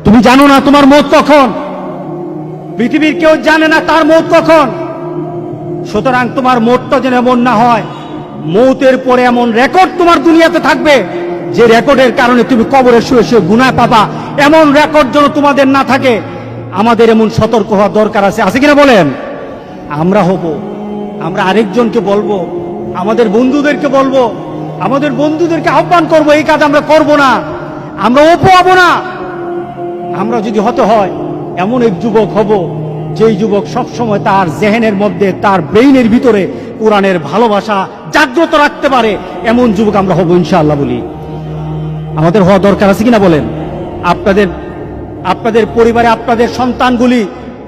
তুমি জানো না তোমার মৌত কখন, পৃথিবীর কেউ জানে না তার মৌত কখন। সুতরাং তোমার মৌতটা যেন এমন না হয়, মৌতের পরে এমন রেকর্ড তোমার দুনিয়াতে থাকবে যে রেকর্ডের কারণে তুমি কবরে শুয়ে শুয়ে গুনাহ পাবা। এমন রেকর্ড যেন তোমাদের না থাকে। আমাদের এমন সতর্ক হওয়া দরকার আছে কিনা বলেন? আমরা হব, আমরা আরেকজনকে বলবো, আমাদের বন্ধুদেরকে বলবো, আমাদের বন্ধুদেরকে আহ্বান করবো, এই কাজ আমরা করব না, আমরা ওপো হব না। আমরা যদি হতে হয় এমন এক যুবক হব যেই যুবক সবসময় তার জেহেনের মধ্যে, তার ব্রেইনের ভিতরে কোরআনের ভালোবাসা জাগ্রত রাখতে পারে, এমন যুবক আমরা হব ইনশাআল্লাহ। বলি আমাদের হওয়া দরকার আছে কিনা বলেন? আপনাদের পরিবারে আপনাদের সন্তানগুলি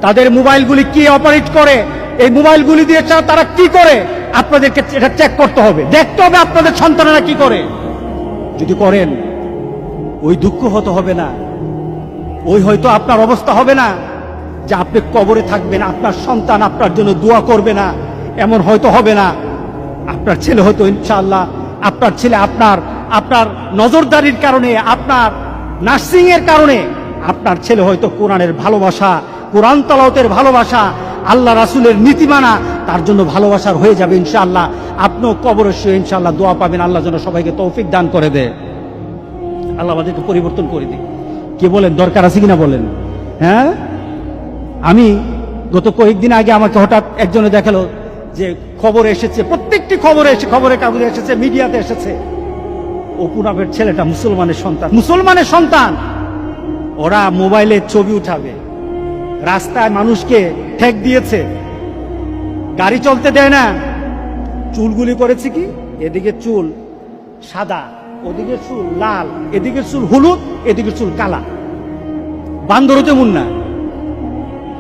তাদের মোবাইলগুলি কি অপারেট করে, এই মোবাইলগুলি দিয়ে তারা কি করে, আপনাদেরকে এটা চেক করতে হবে, দেখতে হবে আপনাদের সন্তানেরা কি করে। যদি করেন ওই দুঃখ হতে হবে না, ওই হয়তো আপনার অবস্থা হবে না যে আপনি কবরে থাকবেন, আপনার সন্তান আপনার জন্য দোয়া করবে না, এমন হয়তো হবে না। আপনার ছেলে হয়তো ইনশাআল্লাহ, আপনার ছেলে আপনার নজরদারির কারণে, আপনার নার্সিং এর কারণে আপনার ছেলে হয়তো কোরআনের ভালোবাসা, কোরআন তেলাওয়াতের ভালোবাসা, আল্লাহ রাসূলের নীতি মানা তার জন্য ভালোবাসার হয়ে যাবে ইনশাআল্লাহ। আপনিও কবরে শুয়ে ইনশাআল্লাহ দোয়া পাবেন। আল্লাহ যেন সবাইকে তৌফিক দান করে দেয়, আল্লাহ আমাদেরকে পরিবর্তন করে দিক। কে বলেন দরকার আছে কিনা বলেন? হ্যাঁ, আমি গত কয়েকদিন আগে আমাকে হঠাৎ একজনে দেখালো যে খবরে এসেছে, প্রত্যেকটি খবরের কাগজে এসেছে, মিডিয়াতে এসেছে, অপু নামের ছেলেটা মুসলমানের সন্তান। ওরা মোবাইলে ছবি উঠাবে, রাস্তায় মানুষকে ঠেক দিয়েছে, গাড়ি চলতে দেয় না, চুলগুলি করেছে কি, এদিকে চুল সাদা, ওদিকে চুল লাল, এদিকে চুল হলুদ, এদিকে চুল কালা। বান্দরও তেমন না।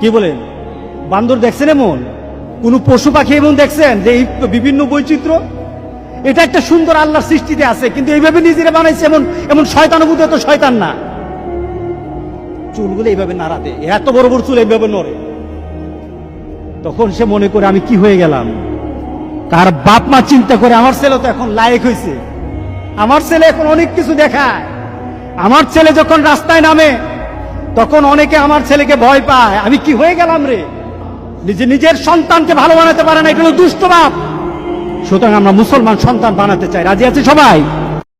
কি বলেন? বান্দর দেখছেন এমন? কোন পশু পাখি এমন দেখছেন যে এই বিভিন্ন বৈচিত্র্য? এটা একটা সুন্দর আল্লাহর সৃষ্টিতে আছে, কিন্তু এইভাবে নিজেরা বানাইছে, এমন শয়তানুভূত তো শয়তান না। চুলগুলো এইভাবে নাড়াতে, এত বড় বড় চুল এইভাবে নড়ে। তখন সে মনে করে আমি কি হয়ে গেলাম। তার বাপ মা চিন্তা করে আমার ছেলে তো এখন লায়েক হয়েছে, আমার ছেলে এখন অনেক কিছু দেখায়, আমার ছেলে যখন রাস্তায় নামে তখন অনেকে আমার ছেলেকে ভয় পায়। আমি কি হয়ে গেলাম রে? নিজের সন্তানকে ভালো বানাতে পারে না, এটা হলো দুষ্ট বাপ। সুতরাং আমরা মুসলমান সন্তান বানাতে চাই। রাজি আছি সবাই?